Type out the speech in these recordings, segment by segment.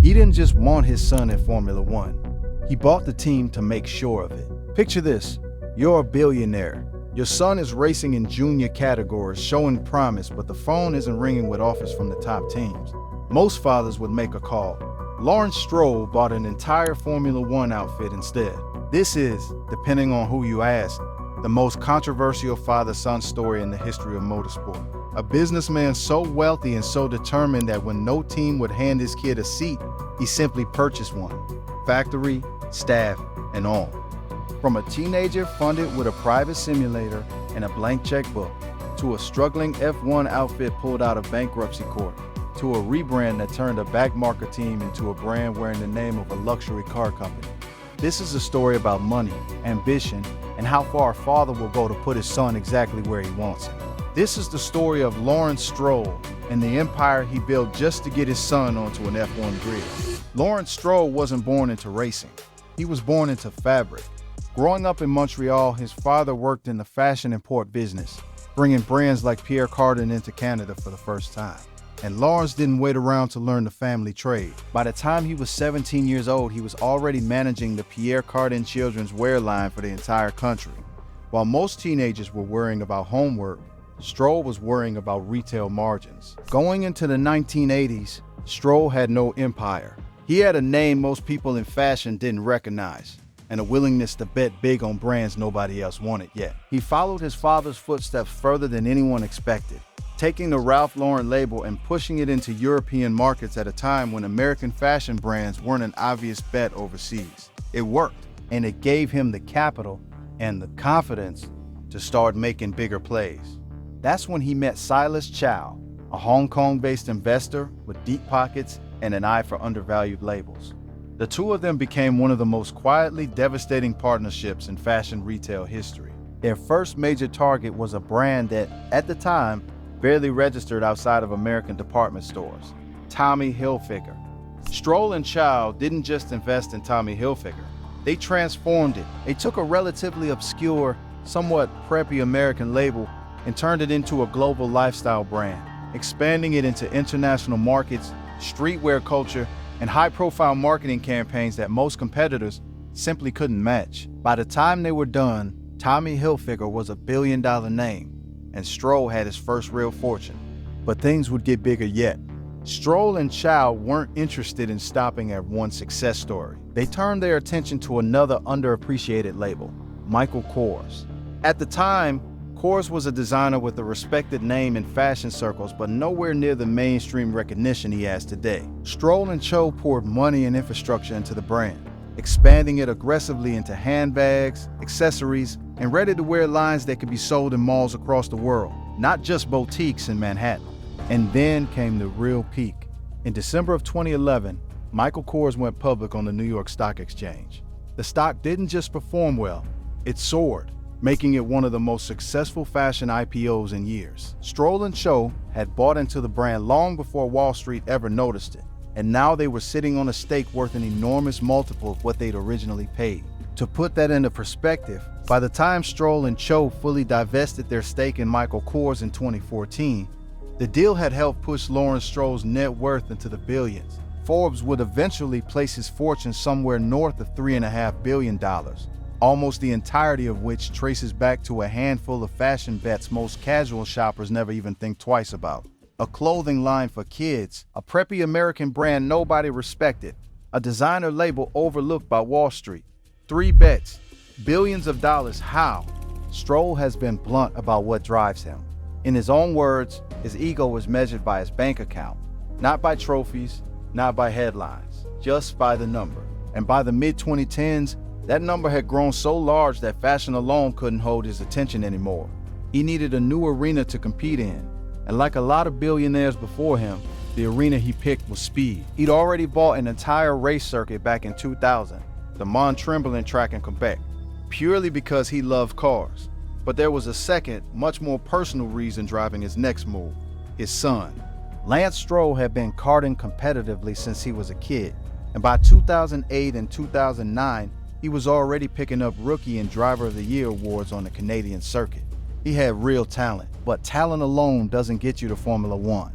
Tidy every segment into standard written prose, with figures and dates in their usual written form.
He didn't just want his son in Formula One. He bought the team to make sure of it. Picture this. You're a billionaire. Your son is racing in junior categories, showing promise, but the phone isn't ringing with offers from the top teams. Most fathers would make a call. Laurence Stroll bought an entire Formula One outfit instead. This is, depending on who you ask, the most controversial father-son story in the history of motorsport. A businessman so wealthy and so determined that when no team would hand his kid a seat, he simply purchased one. Factory, staff, and all. From a teenager funded with a private simulator and a blank checkbook, to a struggling F1 outfit pulled out of bankruptcy court, to a rebrand that turned a backmarker team into a brand wearing the name of a luxury car company. This is a story about money, ambition, and how far a father will go to put his son exactly where he wants him. This is the story of Laurence Stroll and the empire he built just to get his son onto an F1 grid. Laurence Stroll wasn't born into racing. He was born into fabric. Growing up in Montreal, his father worked in the fashion import business, bringing brands like Pierre Cardin into Canada for the first time. And Laurence didn't wait around to learn the family trade. By the time he was 17 years old, he was already managing the Pierre Cardin children's wear line for the entire country. While most teenagers were worrying about homework, Stroll was worrying about retail margins. Going into the 1980s, Stroll had no empire. He had a name most people in fashion didn't recognize, and a willingness to bet big on brands nobody else wanted yet. He followed his father's footsteps further than anyone expected, taking the Ralph Lauren label and pushing it into European markets at a time when American fashion brands weren't an obvious bet overseas. It worked, and it gave him the capital and the confidence to start making bigger plays. That's when he met Silas Chow, a Hong Kong-based investor with deep pockets and an eye for undervalued labels. The two of them became one of the most quietly devastating partnerships in fashion retail history. Their first major target was a brand that, at the time, barely registered outside of American department stores, Tommy Hilfiger. Stroll and Chow didn't just invest in Tommy Hilfiger. They transformed it. They took a relatively obscure, somewhat preppy American label and turned it into a global lifestyle brand, expanding it into international markets, streetwear culture, and high-profile marketing campaigns that most competitors simply couldn't match. By the time they were done, Tommy Hilfiger was a billion-dollar name, and Stroll had his first real fortune. But things would get bigger yet. Stroll and Chow weren't interested in stopping at one success story. They turned their attention to another underappreciated label, Michael Kors. At the time, Kors was a designer with a respected name in fashion circles, but nowhere near the mainstream recognition he has today. Stroll and Chow poured money and infrastructure into the brand, expanding it aggressively into handbags, accessories, and ready-to-wear lines that could be sold in malls across the world, not just boutiques in Manhattan. And then came the real peak. In December of 2011, Michael Kors went public on the New York Stock Exchange. The stock didn't just perform well, it soared, making it one of the most successful fashion IPOs in years. Stroll and Chow had bought into the brand long before Wall Street ever noticed it, and now they were sitting on a stake worth an enormous multiple of what they'd originally paid. To put that into perspective, by the time Stroll and Chow fully divested their stake in Michael Kors in 2014, the deal had helped push Laurence Stroll's net worth into the billions. Forbes would eventually place his fortune somewhere north of $3.5 billion. Almost the entirety of which traces back to a handful of fashion bets most casual shoppers never even think twice about. A clothing line for kids, a preppy American brand nobody respected, a designer label overlooked by Wall Street. 3 bets, billions of dollars. How? Stroll has been blunt about what drives him. In his own words, his ego is measured by his bank account, not by trophies, not by headlines, just by the number. And by the mid-2010s, that number had grown so large that fashion alone couldn't hold his attention anymore. He needed a new arena to compete in, and like a lot of billionaires before him, the arena he picked was speed. He'd already bought an entire race circuit back in 2000, the Mont Tremblant track in Quebec, purely because he loved cars. But there was a second, much more personal reason driving his next move: his son. Lance Stroll had been karting competitively since he was a kid, and by 2008 and 2009, he was already picking up Rookie and Driver of the Year awards on the Canadian circuit. He had real talent, but talent alone doesn't get you to Formula One.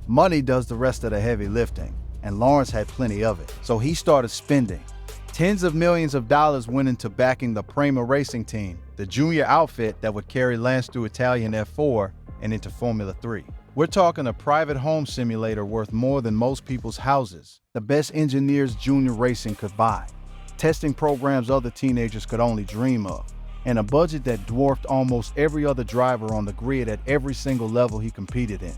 Money does the rest of the heavy lifting, and Laurence had plenty of it. So he started spending. Tens of millions of dollars went into backing the Prema racing team, the junior outfit that would carry Lance through Italian F4 and into Formula 3. We're talking a private home simulator worth more than most people's houses, the best engineers junior racing could buy, testing programs other teenagers could only dream of, and a budget that dwarfed almost every other driver on the grid at every single level he competed in.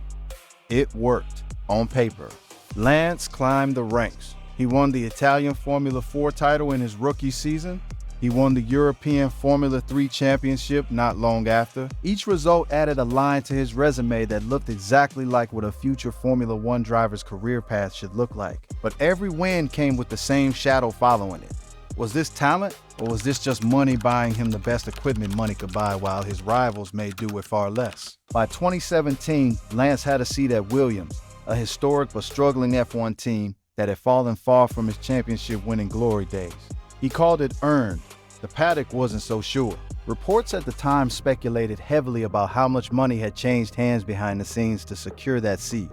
It worked, on paper. Lance climbed the ranks. He won the Italian Formula 4 title in his rookie season. He won the European Formula 3 championship not long after. Each result added a line to his resume that looked exactly like what a future Formula 1 driver's career path should look like. But every win came with the same shadow following it. Was this talent, or was this just money buying him the best equipment money could buy while his rivals made do with far less? By 2017, Lance had a seat at Williams, a historic but struggling F1 team that had fallen far from his championship-winning glory days. He called it earned. The paddock wasn't so sure. Reports at the time speculated heavily about how much money had changed hands behind the scenes to secure that seat.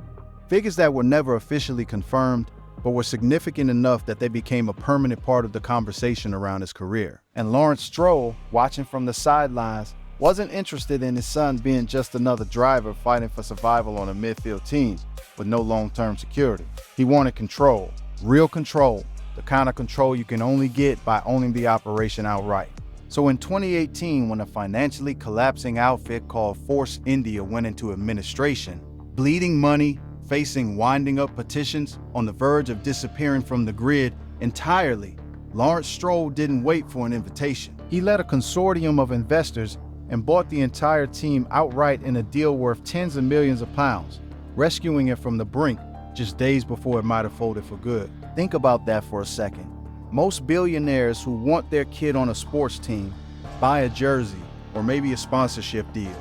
Figures that were never officially confirmed, but were significant enough that they became a permanent part of the conversation around his career. And Laurence Stroll, watching from the sidelines, wasn't interested in his son being just another driver fighting for survival on a midfield team with no long-term security. He wanted control, real control, the kind of control you can only get by owning the operation outright. So in 2018, when a financially collapsing outfit called Force India went into administration, bleeding money, facing winding up petitions, on the verge of disappearing from the grid entirely, Laurence Stroll didn't wait for an invitation. He led a consortium of investors and bought the entire team outright in a deal worth tens of millions of pounds, rescuing it from the brink just days before it might have folded for good. Think about that for a second. Most billionaires who want their kid on a sports team buy a jersey or maybe a sponsorship deal.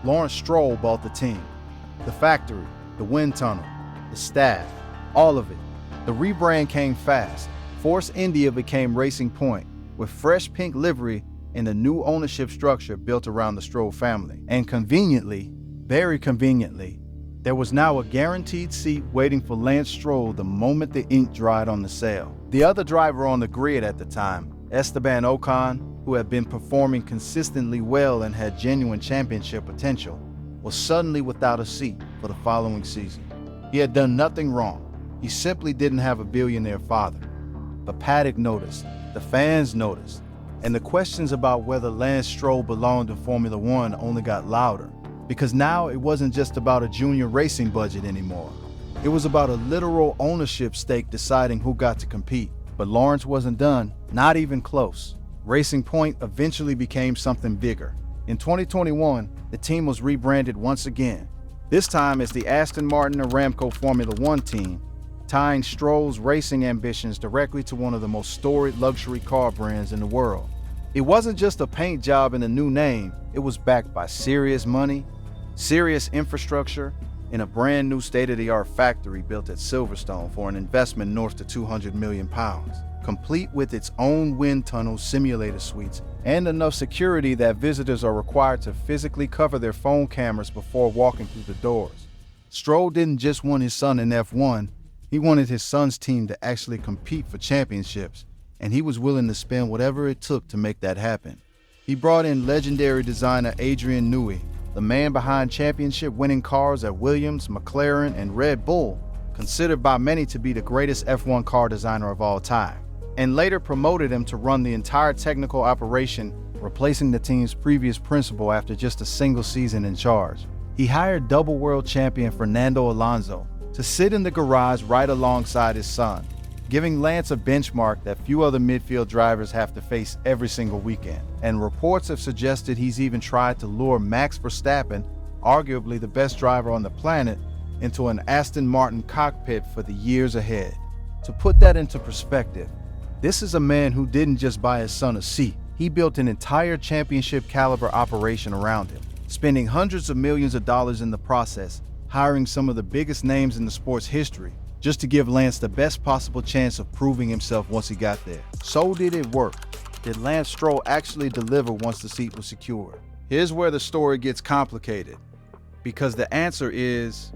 Laurence Stroll bought the team, the factory, the wind tunnel, the staff, all of it. The rebrand came fast. Force India became Racing Point, with fresh pink livery and a new ownership structure built around the Stroll family. And conveniently, very conveniently, there was now a guaranteed seat waiting for Lance Stroll the moment the ink dried on the sale. The other driver on the grid at the time, Esteban Ocon, who had been performing consistently well and had genuine championship potential, was suddenly without a seat for the following season. He had done nothing wrong. He simply didn't have a billionaire father. But paddock noticed, the fans noticed, and the questions about whether Lance Stroll belonged in Formula 1 only got louder. Because now it wasn't just about a junior racing budget anymore. It was about a literal ownership stake deciding who got to compete. But Laurence wasn't done, not even close. Racing Point eventually became something bigger. In 2021, the team was rebranded once again, this time as the Aston Martin Aramco Formula 1 team, tying Stroll's racing ambitions directly to one of the most storied luxury car brands in the world. It wasn't just a paint job and a new name, it was backed by serious money, serious infrastructure, and a brand new state-of-the-art factory built at Silverstone for an investment north to £200 million, complete with its own wind tunnel simulator suites and enough security that visitors are required to physically cover their phone cameras before walking through the doors. Stroll didn't just want his son in F1, he wanted his son's team to actually compete for championships, and he was willing to spend whatever it took to make that happen. He brought in legendary designer Adrian Newey, the man behind championship-winning cars at Williams, McLaren, and Red Bull, considered by many to be the greatest F1 car designer of all time, and later promoted him to run the entire technical operation, replacing the team's previous principal after just a single season in charge. He hired double world champion Fernando Alonso to sit in the garage right alongside his son, giving Lance a benchmark that few other midfield drivers have to face every single weekend. And reports have suggested he's even tried to lure Max Verstappen, arguably the best driver on the planet, into an Aston Martin cockpit for the years ahead. To put that into perspective, this is a man who didn't just buy his son a seat. He built an entire championship caliber operation around him, spending hundreds of millions of dollars in the process, hiring some of the biggest names in the sport's history, just to give Lance the best possible chance of proving himself once he got there. So did it work? Did Lance Stroll actually deliver once the seat was secured? Here's where the story gets complicated, because the answer is,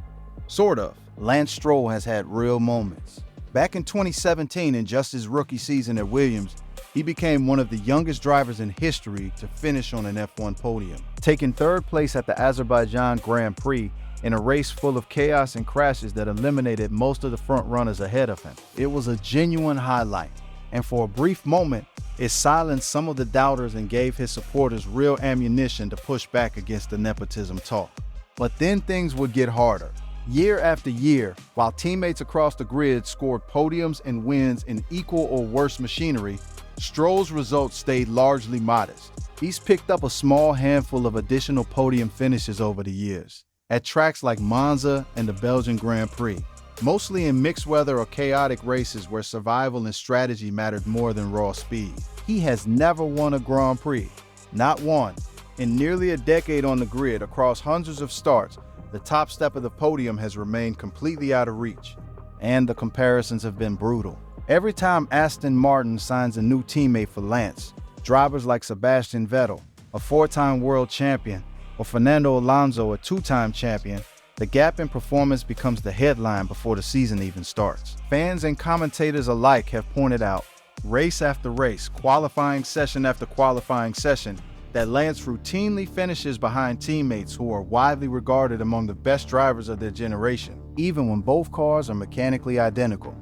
sort of. Lance Stroll has had real moments. Back in 2017, in just his rookie season at Williams, he became one of the youngest drivers in history to finish on an F1 podium, taking third place at the Azerbaijan Grand Prix in a race full of chaos and crashes that eliminated most of the front runners ahead of him. It was a genuine highlight, and for a brief moment, it silenced some of the doubters and gave his supporters real ammunition to push back against the nepotism talk. But then things would get harder. Year after year, while teammates across the grid scored podiums and wins in equal or worse machinery, Stroll's results stayed largely modest. He's picked up a small handful of additional podium finishes over the years, at tracks like Monza and the Belgian Grand Prix, mostly in mixed weather or chaotic races where survival and strategy mattered more than raw speed. He has never won a Grand Prix, not one. In nearly a decade on the grid, across hundreds of starts, the top step of the podium has remained completely out of reach, and the comparisons have been brutal. Every time Aston Martin signs a new teammate for Lance, drivers like Sebastian Vettel, a four-time world champion, or Fernando Alonso, a two-time champion, the gap in performance becomes the headline before the season even starts. Fans and commentators alike have pointed out, race after race, qualifying session after qualifying session, that Lance routinely finishes behind teammates who are widely regarded among the best drivers of their generation, even when both cars are mechanically identical.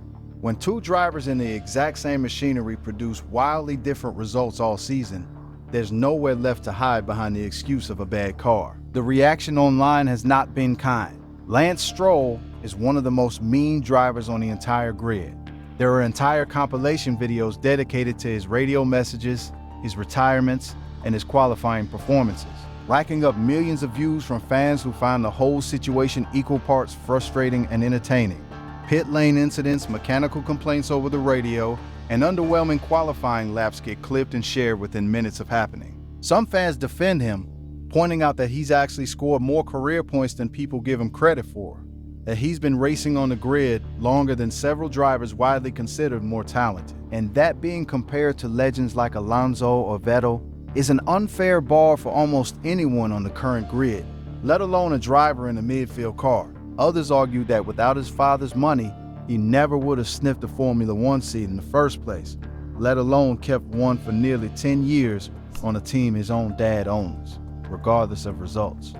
When two drivers in the exact same machinery produce wildly different results all season, there's nowhere left to hide behind the excuse of a bad car. The reaction online has not been kind. Lance Stroll is one of the most mean drivers on the entire grid. There are entire compilation videos dedicated to his radio messages, his retirements, and his qualifying performances, racking up millions of views from fans who find the whole situation equal parts frustrating and entertaining. Pit lane incidents, mechanical complaints over the radio, and underwhelming qualifying laps get clipped and shared within minutes of happening. Some fans defend him, pointing out that he's actually scored more career points than people give him credit for, that he's been racing on the grid longer than several drivers widely considered more talented, and that being compared to legends like Alonso or Vettel is an unfair bar for almost anyone on the current grid, let alone a driver in a midfield car. Others argue that without his father's money, he never would have sniffed a Formula One seat in the first place, let alone kept one for nearly 10 years on a team his own dad owns, regardless of results.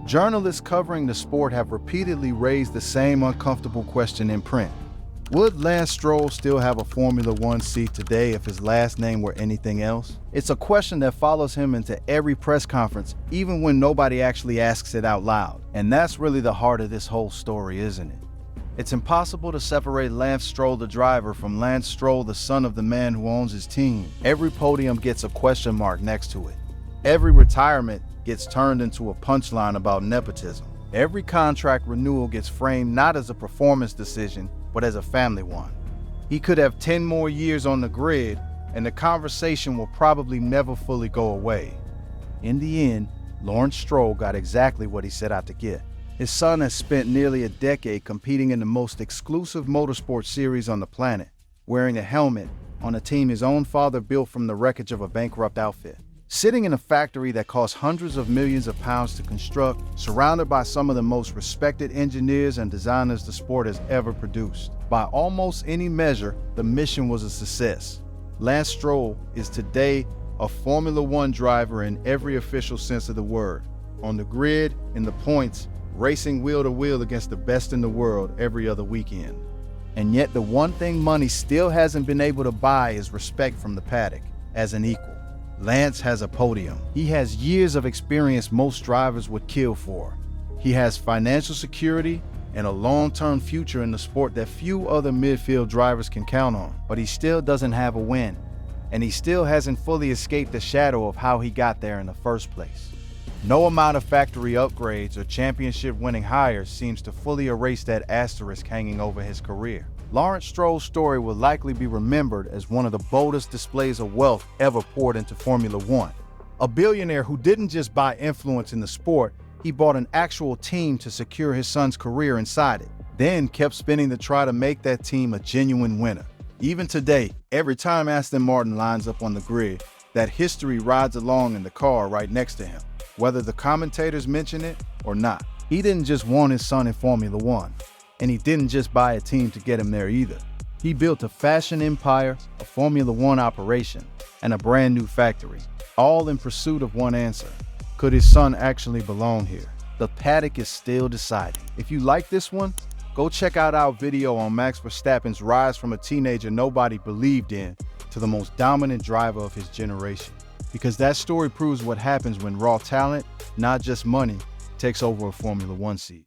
Journalists covering the sport have repeatedly raised the same uncomfortable question in print. Would Lance Stroll still have a Formula One seat today if his last name were anything else? It's a question that follows him into every press conference, even when nobody actually asks it out loud. And that's really the heart of this whole story, isn't it? It's impossible to separate Lance Stroll, the driver, from Lance Stroll, the son of the man who owns his team. Every podium gets a question mark next to it. Every retirement gets turned into a punchline about nepotism. Every contract renewal gets framed not as a performance decision, but as a family one. He could have 10 more years on the grid, and the conversation will probably never fully go away. In the end, Laurence Stroll got exactly what he set out to get. His son has spent nearly a decade competing in the most exclusive motorsport series on the planet, wearing a helmet on a team his own father built from the wreckage of a bankrupt outfit. Sitting in a factory that cost hundreds of millions of pounds to construct, surrounded by some of the most respected engineers and designers the sport has ever produced. By almost any measure, the mission was a success. Lance Stroll is today a Formula One driver in every official sense of the word. On the grid, in the points, racing wheel to wheel against the best in the world every other weekend. And yet the one thing money still hasn't been able to buy is respect from the paddock as an equal. Lance has a podium. He has years of experience most drivers would kill for. He has financial security and a long-term future in the sport that few other midfield drivers can count on. But he still doesn't have a win, and he still hasn't fully escaped the shadow of how he got there in the first place. No amount of factory upgrades or championship-winning hires seems to fully erase that asterisk hanging over his career. Laurence Stroll's story will likely be remembered as one of the boldest displays of wealth ever poured into Formula One. A billionaire who didn't just buy influence in the sport, he bought an actual team to secure his son's career inside it, then kept spinning to try to make that team a genuine winner. Even today, every time Aston Martin lines up on the grid, that history rides along in the car right next to him, whether the commentators mention it or not. He didn't just want his son in Formula One. And he didn't just buy a team to get him there either. He built a fashion empire, a Formula One operation, and a brand new factory, all in pursuit of one answer. Could his son actually belong here? The paddock is still deciding. If you like this one, go check out our video on Max Verstappen's rise from a teenager nobody believed in to the most dominant driver of his generation. Because that story proves what happens when raw talent, not just money, takes over a Formula One seat.